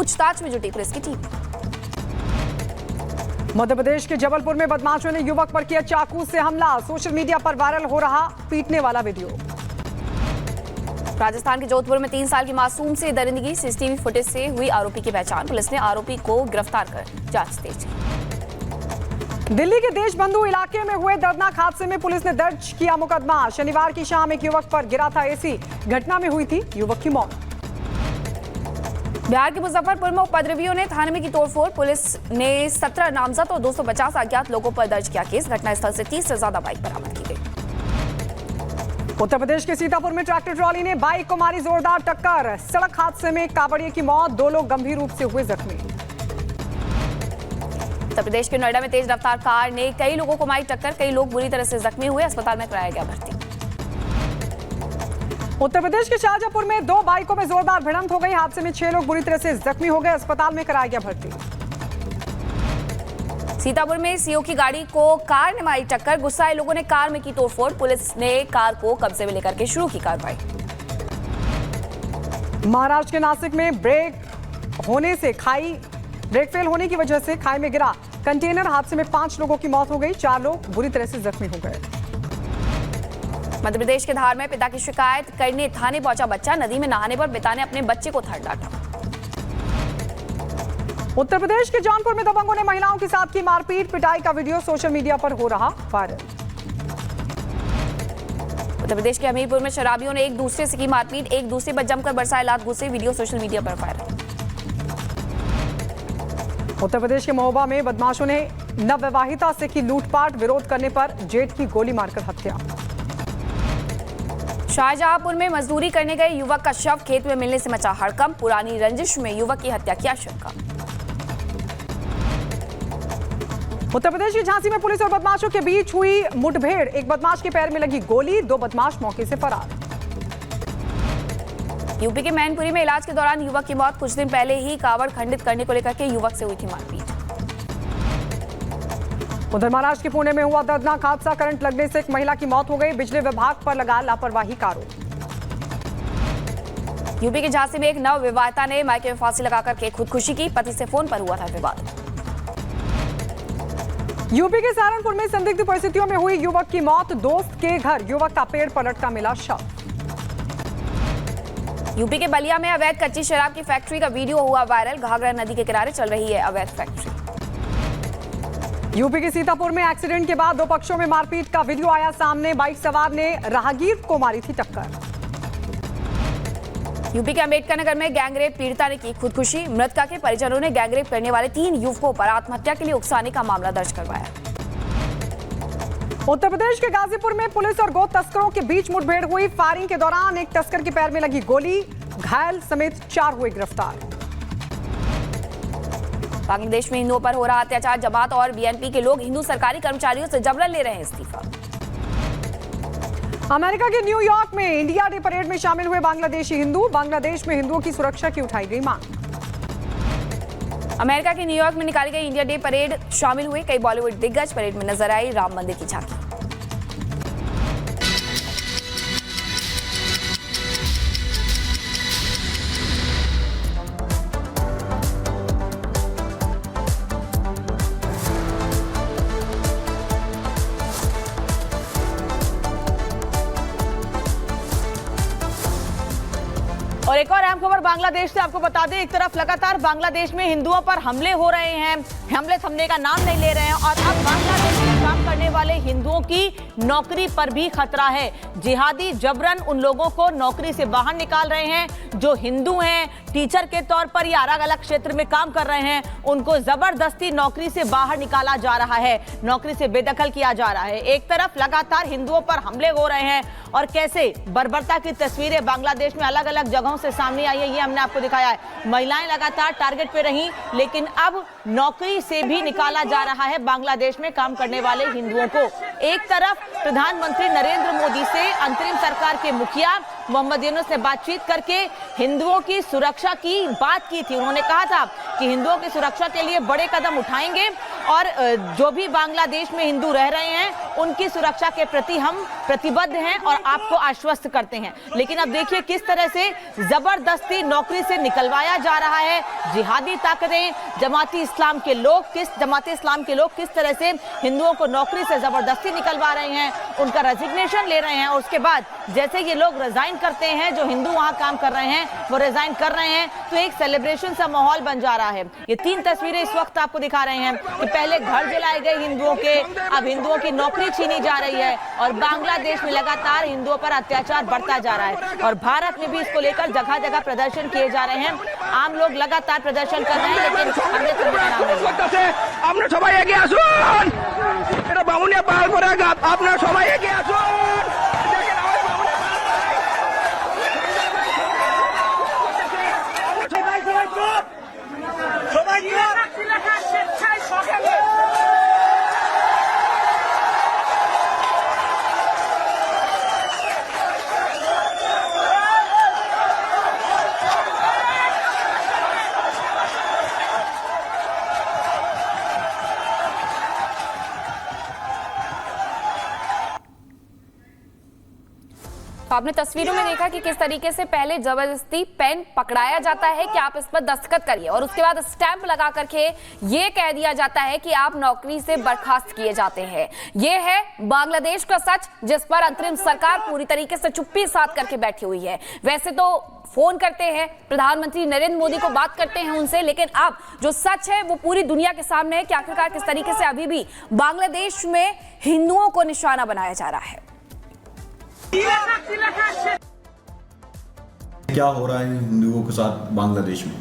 पूछताछ में जुटी पुलिस की टीम। मध्य प्रदेश के जबलपुर में बदमाशों ने युवक पर किया चाकू से हमला। सोशल मीडिया पर वायरल हो रहा पीटने वाला वीडियो। राजस्थान के जोधपुर में 3 साल की मासूम से दरिंदगी। सीसीटीवी फुटेज से हुई आरोपी की पहचान। पुलिस ने आरोपी को गिरफ्तार कर जांच तेज की। दिल्ली के देशबंधु इलाके में हुए दर्दनाक हादसे में पुलिस ने दर्ज किया मुकदमा। शनिवार की शाम एक युवक पर गिरा था एसी। घटना में हुई थी युवक की मौत। बिहार के मुजफ्फरपुर में उपद्रवियों ने थाने में की तोड़फोड़। पुलिस ने 17 नामजद और 250 अज्ञात लोगों पर दर्ज किया केस। घटनास्थल से 30 से ज्यादा बाइक बरामद की गई। उत्तर प्रदेश के सीतापुर में ट्रैक्टर ट्रॉली ने बाइक को मारी जोरदार टक्कर। सड़क हादसे में कावड़िए की मौत। 2 लोग गंभीर रूप से हुए जख्मी। उत्तर प्रदेश के नोएडा में तेज रफ्तार कार ने कई लोगों को मारी टक्कर। कई लोग बुरी तरह से जख्मी हुए। अस्पताल में कराया गया भर्ती। उत्तर प्रदेश के शाहजहांपुर में 2 बाइकों में जोरदार भिड़ंत हो गई। हादसे में 6 लोग बुरी तरह से जख्मी हो गए। अस्पताल में कराया गया भर्ती। सीतापुर में सीओ की गाड़ी को कार ने मारी टक्कर। गुस्साए लोगों ने कार में की तोड़फोड़। पुलिस ने कार को कब्जे में लेकर के शुरू की कार्रवाई। महाराष्ट्र के नासिक में ब्रेक फेल होने की वजह से खाई में गिरा कंटेनर। हादसे में 5 लोगों की मौत हो गई। 4 लोग बुरी तरह से जख्मी हो गए। मध्य प्रदेश के धार में पिता की शिकायत करने थाने पहुंचा बच्चा। नदी में नहाने पर पिता ने अपने बच्चे को थर्ड डांटा। उत्तर प्रदेश के जौनपुर में दबंगों ने महिलाओं के साथ की मारपीट पिटाई का वीडियो सोशल मीडिया पर हो रहा वायरल। उत्तर प्रदेश के हमीरपुर में शराबियों ने एक दूसरे से की मारपीट। एक दूसरे पर जमकर बरसाए लात घुसे। वीडियो सोशल मीडिया पर वायरल। उत्तर प्रदेश के महोबा में बदमाशों ने नवविवाहिता से की लूटपाट। विरोध करने पर जेठ की गोली मारकर हत्या। शाहजहांपुर में मजदूरी करने गए युवक का शव खेत में मिलने से मचा हड़कंप। पुरानी रंजिश में युवक की हत्या की आशंका। उत्तर प्रदेश की झांसी में पुलिस और बदमाशों के बीच हुई मुठभेड़। एक बदमाश के पैर में लगी गोली। 2 बदमाश मौके से फरार। यूपी के मैनपुरी में इलाज के दौरान युवक की मौत। कुछ दिन पहले ही कावड़ खंडित करने को लेकर के युवक से हुई थी मारपीट। उधर महाराष्ट्र के पुणे में हुआ दर्दनाक हादसा। करंट लगने से एक महिला की मौत हो गई। बिजली विभाग पर लगा लापरवाही का आरोप। यूपी के झांसी में एक नवविवाहिता ने मायके में फांसी लगाकर के खुदकुशी की। पति से फोन पर हुआ था विवाद। यूपी के सहारनपुर में संदिग्ध परिस्थितियों में हुई युवक की मौत। दोस्त के घर युवक का पेड़ पर लटका मिला शव। यूपी के बलिया में अवैध कच्ची शराब की फैक्ट्री का वीडियो हुआ वायरल। घाघरा नदी के किनारे चल रही है अवैध फैक्ट्री। यूपी के सीतापुर में एक्सीडेंट के बाद 2 पक्षों में मारपीट का वीडियो आया सामने। बाइक सवार ने राहगीर को मारी थी टक्कर। यूपी के अंबेडकर नगर में गैंगरेप पीड़िता ने की खुदकुशी। मृतका के परिजनों ने गैंगरेप करने वाले 3 युवकों पर आत्महत्या के लिए उकसाने का मामला दर्ज करवाया। उत्तर प्रदेश के गाजीपुर में पुलिस और गो तस्करों के बीच मुठभेड़ हुई। फायरिंग के दौरान एक तस्कर के पैर में लगी गोली। घायल समेत 4 हुए गिरफ्तार। बांग्लादेश में हिंदुओं पर हो रहा अत्याचार। जमात और बीएनपी के लोग हिंदू सरकारी कर्मचारियों से जबरन ले रहे हैं इस्तीफा। अमेरिका के न्यूयॉर्क में इंडिया डे परेड में शामिल हुए बांग्लादेशी हिंदू। बांग्लादेश में हिंदुओं की सुरक्षा की उठाई गई मांग। अमेरिका के न्यूयॉर्क में निकाली गई इंडिया डे परेड शामिल हुए कई बॉलीवुड दिग्गज। परेड में नजर आई राम मंदिर की झांकी। और एक और अहम खबर बांग्लादेश से आपको बता दें। एक तरफ लगातार बांग्लादेश में हिंदुओं पर हमले हो रहे हैं। हमले थमने का नाम नहीं ले रहे हैं और अब बांग्लादेश में काम करने वाले हिंदुओं की नौकरी पर भी खतरा है। जिहादी जबरन उन लोगों को नौकरी से बाहर निकाल रहे हैं जो हिंदू हैं, टीचर के तौर पर या अलग अलग क्षेत्र में काम कर रहे हैं। उनको जबरदस्ती नौकरी से बाहर निकाला जा रहा है, नौकरी से बेदखल किया जा रहा है। एक तरफ लगातार हिंदुओं पर हमले हो रहे हैं और कैसे बर्बरता की तस्वीरें बांग्लादेश में अलग अलग जगहों से सामने आई है, ये हमने आपको दिखाया है। महिलाएं लगातार टारगेट पे रहीं, लेकिन अब नौकरी से भी निकाला जा रहा है बांग्लादेश में काम करने वाले हिंदुओं को। एक तरफ प्रधानमंत्री नरेंद्र मोदी से अंतरिम सरकार के मुखिया मोहम्मद यूनुस ने बातचीत करके हिंदुओं की सुरक्षा की बात की थी। उन्होंने कहा था कि हिंदुओं की सुरक्षा के लिए बड़े कदम उठाएंगे और जो भी बांग्लादेश में हिंदू रह रहे हैं उनकी सुरक्षा के प्रति हम प्रतिबद्ध हैं और आपको आश्वस्त करते हैं। लेकिन अब देखिए किस तरह से जबरदस्ती नौकरी से निकलवाया जा रहा है। जिहादी ताकतें, जमाती इस्लाम के लोग किस तरह से हिंदुओं को नौकरी से जबरदस्ती निकलवा रहे हैं, उनका रेजिग्नेशन ले रहे हैं और उसके बाद जैसे ये लोग रिजाइन करते हैं, जो हिंदू वहां काम कर रहे हैं वो रिजाइन कर रहे हैं, तो एक सेलिब्रेशन सा माहौल बन जा रहा है। ये 3 तस्वीरें इस वक्त आपको दिखा रहे हैं कि पहले घर जलाए गए हिंदुओं के, अब हिंदुओं की नौकरी छीनी जा रही है और बांग्लादेश में लगातार हिंदुओं पर अत्याचार बढ़ता जा रहा है और भारत में भी इसको लेकर जगह जगह प्रदर्शन किए जा रहे हैं। आम लोग लगातार प्रदर्शन कर रहे हैं, लेकिन हमने আপনারা সবাই এগিয়ে আসুন, এটা বামুনিয়া পাহাড় করা গাছ, আপনারা সবাই এগিয়ে আসুন। तो आपने तस्वीरों में देखा कि किस तरीके से पहले जबरदस्ती पेन पकड़ाया जाता है कि आप इस पर दस्तखत करिए और उसके बाद स्टैंप लगा करके ये कह दिया जाता है कि आप नौकरी से बर्खास्त किए जाते हैं। ये है बांग्लादेश का सच, जिस पर अंतरिम सरकार पूरी तरीके से चुप्पी साध करके बैठी हुई है। वैसे तो फोन करते हैं प्रधानमंत्री नरेंद्र मोदी को, बात करते हैं उनसे, लेकिन अब जो सच है वो पूरी दुनिया के सामने है कि आखिरकार किस तरीके से अभी भी बांग्लादेश में हिंदुओं को निशाना बनाया जा रहा है। क्या हो रहा है हिंदुओं के साथ बांग्लादेश में?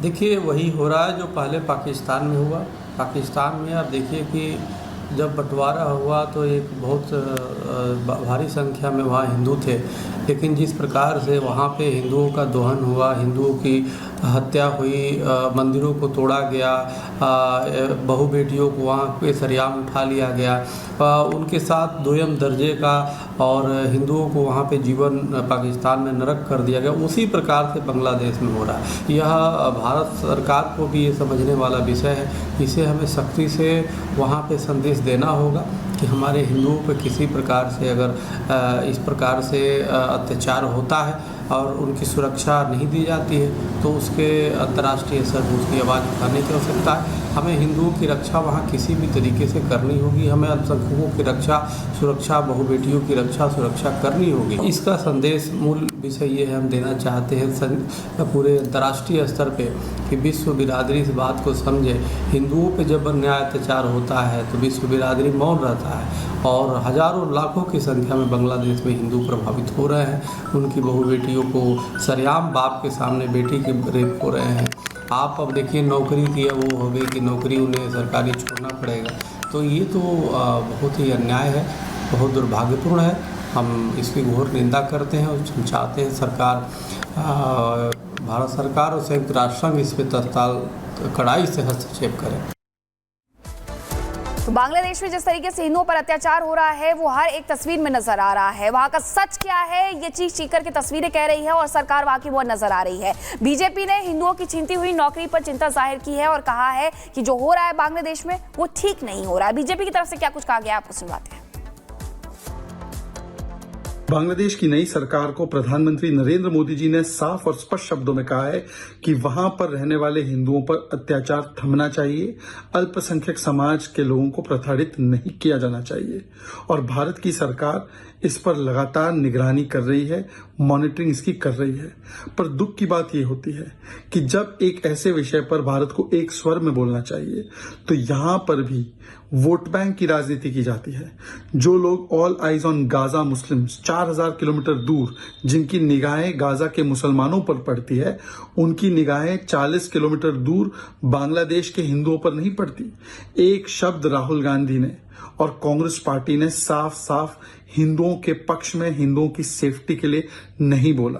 देखिए वही हो रहा है जो पहले पाकिस्तान में हुआ। पाकिस्तान में आप देखिए कि जब बंटवारा हुआ तो एक बहुत भारी संख्या में वहाँ हिंदू थे, लेकिन जिस प्रकार से वहाँ पे हिंदुओं का दोहन हुआ, हिंदुओं की हत्या हुई, मंदिरों को तोड़ा गया, बहू बेटियों को वहाँ पे सरेआम उठा लिया गया, उनके साथ दोयम दर्जे का और हिंदुओं को वहाँ पे जीवन पाकिस्तान में नरक कर दिया गया, उसी प्रकार से बांग्लादेश में हो रहा है। यह भारत सरकार को भी ये समझने वाला विषय है। इसे हमें सख्ती से वहाँ पे संदेश देना होगा कि हमारे हिंदुओं पर किसी प्रकार से अगर इस प्रकार से अत्याचार होता है और उनकी सुरक्षा नहीं दी जाती है तो उसके अंतर्राष्ट्रीय स्तर पर उसकी आवाज़ उठाने की आवश्यकता है। हमें हिंदुओं की रक्षा वहाँ किसी भी तरीके से करनी होगी। हमें अल्पसंख्यकों की रक्षा, सुरक्षा, बहु बेटियों की रक्षा, सुरक्षा करनी होगी। इसका संदेश, मूल विषय ये है, हम देना चाहते हैं पूरे अंतर्राष्ट्रीय स्तर पे कि विश्व बिरादरी इस बात को समझे। हिंदुओं पे जब अन्याय अत्याचार होता है तो विश्व बिरादरी मौन रहता है और हजारों लाखों की संख्या में बांग्लादेश में हिंदू प्रभावित हो रहे हैं। उनकी बहु बेटियों को सरेआम बाप के सामने बेटी के रेप हो रहे हैं। आप अब देखिए नौकरी की वो हो गई कि नौकरी उन्हें सरकारी छोड़ना पड़ेगा, तो ये तो बहुत ही अन्याय है, बहुत दुर्भाग्यपूर्ण है। हम इसकी घोर निंदा करते हैं और हम चाहते हैं सरकार, भारत सरकार और संयुक्त राष्ट्र संघ इस पर तत्काल कड़ाई से हस्तक्षेप करें। तो बांग्लादेश में जिस तरीके से हिंदुओं पर अत्याचार हो रहा है वो हर एक तस्वीर में नजर आ रहा है। वहां का सच क्या है ये चीख चीख करके तस्वीरें कह रही है और सरकार वहां की वो नजर आ रही है। बीजेपी ने हिंदुओं की छीनती हुई नौकरी पर चिंता जाहिर की है और कहा है कि जो हो रहा है बांग्लादेश में वो ठीक नहीं हो रहा है। बीजेपी की तरफ से क्या कुछ कहा गया आपको सुनवाते हैं। बांग्लादेश की नई सरकार को प्रधानमंत्री नरेंद्र मोदी जी ने साफ और स्पष्ट शब्दों में कहा है कि वहां पर रहने वाले हिंदुओं पर अत्याचार थमना चाहिए, अल्पसंख्यक समाज के लोगों को प्रताड़ित नहीं किया जाना चाहिए और भारत की सरकार इस पर लगातार निगरानी कर रही है, मॉनिटरिंग इसकी कर रही है। पर दुख की बात यह होती है कि जब एक ऐसे विषय पर भारत को एक स्वर में बोलना चाहिए तो यहां पर भी वोट बैंक की राजनीति की जाती है। जो लोग all eyes on Gaza Muslims 4000 kilometre दूर जिनकी निगाहें गाजा के मुसलमानों पर पड़ती है, उनकी निगाहें 40 किलोमीटर दूर बांग्लादेश के हिंदुओं पर नहीं पड़ती। एक शब्द राहुल गांधी ने और कांग्रेस पार्टी ने साफ साफ हिंदुओं के पक्ष में, हिंदुओं की सेफ्टी के लिए नहीं बोला।